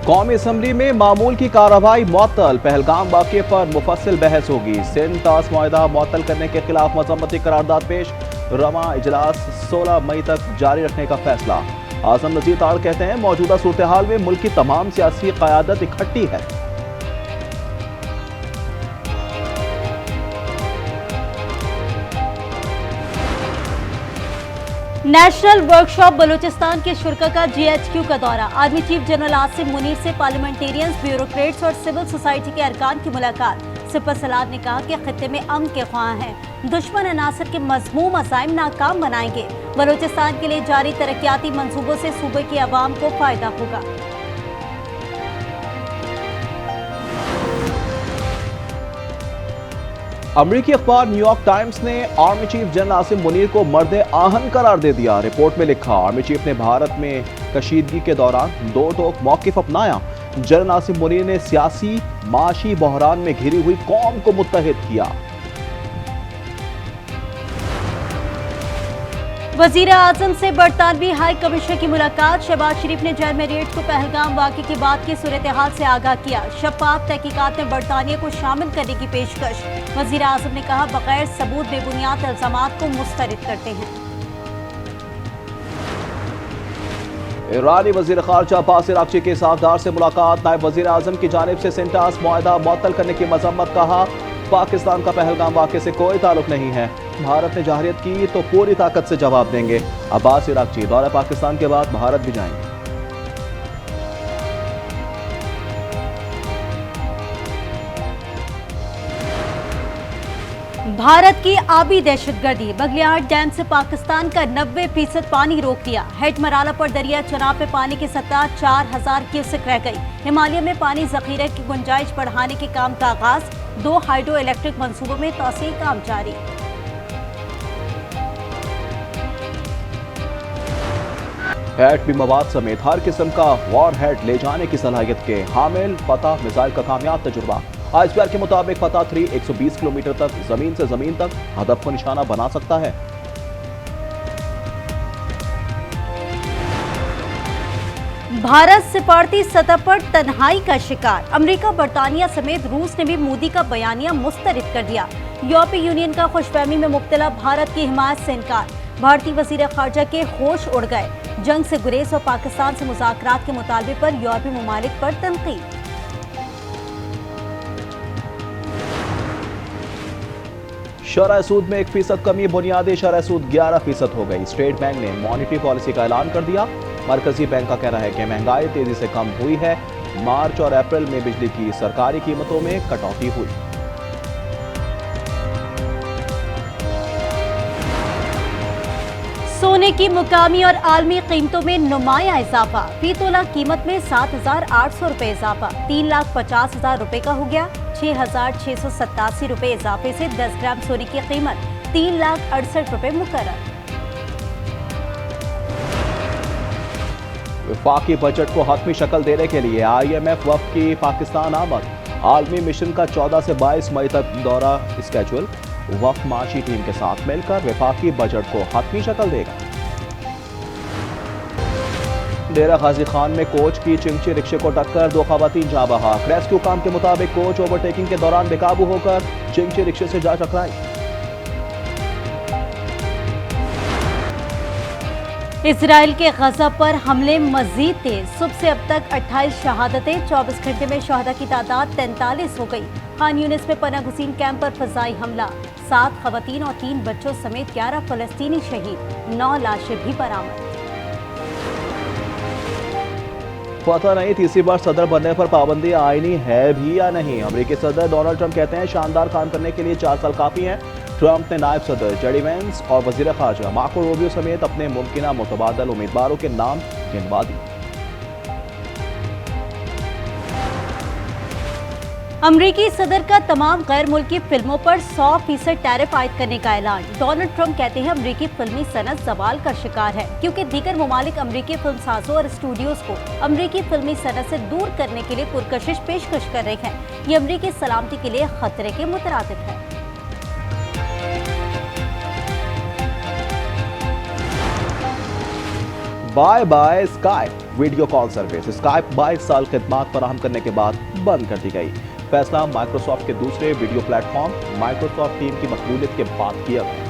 कौमी असम्बली में मामूल की कार्रवाई मुअत्तल। पहलगाम वाक़े पर मुफस्सिल बहस होगी। सिंध ताश मुआहदा मुअत्तल करने के खिलाफ मज़म्मती करारदाद पेश। रवा इजलास 16 मई तक जारी रखने का फैसला। आज़म नज़ीर ताड़ कहते हैं मौजूदा सूरत हाल में मुल्क की तमाम सियासी क़यादत इकट्ठी है। नेशनल वर्कशॉप बलूचिस्तान के शुरा का GHQ का दौरा। Army chief general Asim Munir से पार्लियामेंटेरियंस, ब्यूरोक्रेट्स और सिविल सोसाइटी के अरकान की मुलाकात। सिपह सलार ने कहा कि खित्ते में अमन के ख्वाह हैं, दुश्मन अनासर के मज़मूम अज़ाइम नाकाम बनाएंगे। बलूचिस्तान के लिए जारी तरक्याती मंसूबों से सूबे की आवाम को फायदा होगा। अमरीकी अखबार न्यूयॉर्क टाइम्स ने army chief general Asim Munir को मर्द आहन करार दे दिया। रिपोर्ट में लिखा, आर्मी चीफ ने भारत में कशीदगी के दौरान दो टोक मौक़िफ़ अपनाया। जनरल आसिम मुनीर ने सियासी माशी बहरान में घिरी हुई कौम को मुत्तहिद किया। वज़ीर आज़म से बरतानवी हाई कमिश्नर की मुलाकात। शहबाज शरीफ ने जेल में रेड को पहलगाम वाक़े के बाद की सूरत हाल से आगाह किया। शफ़ाफ तहकीकात में बरतानिया को शामिल करने की पेशकश। वज़ीर आज़म ने कहा, बगैर सबूत बेबुनियाद इल्ज़ामात को मुस्तरद करते हैं। ईरानी वज़ीर ख़ारजा अब्बास अराग़ची के साफदार से मुलाकात। नायब वज़ीर आज़म की जानिब से सिंटास मुआहदा मुअत्तल करने की मज़म्मत। कहा, पाकिस्तान का पहलगाम वाक़े से कोई ताल्लुक नहीं है। भारत ने जहरियत की तो पूरी ताकत से जवाब देंगे। अब्बास अराग़ची दौरा पाकिस्तान के बाद भारत भी जाएंगे। भारत की आबी दहशतगर्दी। बगलियाहाट डैम से पाकिस्तान का 90% पानी रोक दिया। हेड मराला पर दरिया चनाब में पानी की सतह 4000 क्यूसेक रह गई। हिमालय में पानी जखीरे की गुंजाइश बढ़ाने के काम का आगाज। 2 हाइड्रो इलेक्ट्रिक मंसूबों में तौसील काम जारी। एटमी मवाद समेत हर किस्म का वॉर हेड ले जाने की सलाहियत के हामिल फतह मिसाइल का कामयाब तजुर्बा। ISPR के मुताबिक फतह 3 120 किलोमीटर तक जमीन से जमीन तक हदफ को निशाना बना सकता है। भारत सिफारती सतह पर तन्हाई का शिकार। अमेरिका, बरतानिया समेत रूस ने भी मोदी का बयानिया मुस्तरद कर दिया। यूरोपीय यूनियन का खुशफहमी में मुब्तला भारत की हिमायत से इनकार। भारतीय वजीर खारजा के होश उड़ गए। जंग से गुरेज और पाकिस्तान से मुज़ाकरात के मुतालबे पर यूरोपीय ममालिक पर तनकीद। शरह सूद में 1% कमी। बुनियादी शरह सूद 11% हो गई। स्टेट बैंक ने मॉनिटरी पॉलिसी का ऐलान कर दिया। मरकजी बैंक का कहना है कि महंगाई तेजी से कम हुई है। मार्च और अप्रैल में बिजली की सरकारी कीमतों में कटौती हुई। सोने की मुकामी और आलमी कीमतों में नुमाया इजाफा। फी तोला कीमत में 7,800 रुपए इजाफा 3,50,000 रुपए का हो गया। 6,687 रुपए इजाफे से 10 ग्राम सोने की कीमत 3,68,000 रुपए मुकर्रर। वफाकी बजट को हतमी शक्ल देने के लिए IMF वफ़द की पाकिस्तान आमद। आलमी मिशन का 14 से 22 मई तक दौरा स्केड्यूल। वफ़द माशी टीम के साथ मिलकर वफाकी बजट को हतमी शक्ल देगा। डेरा गाजी खान में कोच की चिंची रिक्शे को टक्कर, 2 खवातीन जाँ बहक। रेस्क्यू काम के मुताबिक कोच ओवरटेकिंग के दौरान बेकाबू होकर चिंची रिक्शे से जा टकराई। इजराइल के गजा पर हमले मजीद तेज। सुबह से अब तक 28 शहादतें। 24 घंटे में शहदा की तादाद 43 हो गई। खान यूनिस में पनाह गुज़ीन कैंप पर फजाई हमला। 7 खवातीन और 3 बच्चों समेत 11 फलस्तीनी शहीद। 9 लाशें भी बरामद। पता नहीं तीसरी बार सदर बनने पर पाबंदी आईनी है भी या नहीं। अमेरिकी सदर डोनाल्ड ट्रंप कहते हैं शानदार काम करने के लिए 4 साल काफी हैं। ट्रंप ने नायब सदर जेडी वेंस और वजीर खारजा मार्को रूबियो समेत अपने मुमकिना मुतबादल उम्मीदवारों के नाम गिनवा दिए। अमरीकी सदर का तमाम गैर मुल्की फिल्मों पर 100% टैरिफ आयद करने का ऐलान। डोनाल्ड ट्रंप कहते हैं अमरीकी फिल्मी सनत जवाल का शिकार है क्योंकि दीगर ममालिक अमरीकी फिल्म साजों और स्टूडियोज को अमरीकी फिल्मी सनत से दूर करने के लिए पुरकशिश पेशकश कर रहे हैं। ये अमरीकी सलामती के लिए खतरे के मुतरादिफ है। Bye bye Skype video call service. Skype 22 साल खिदमत फराहम करने के बाद बंद कर दी गई। फैसला माइक्रोसॉफ्ट के दूसरे वीडियो प्लेटफॉर्म माइक्रोसॉफ्ट टीम की मकबूलियत के बाद किया गया।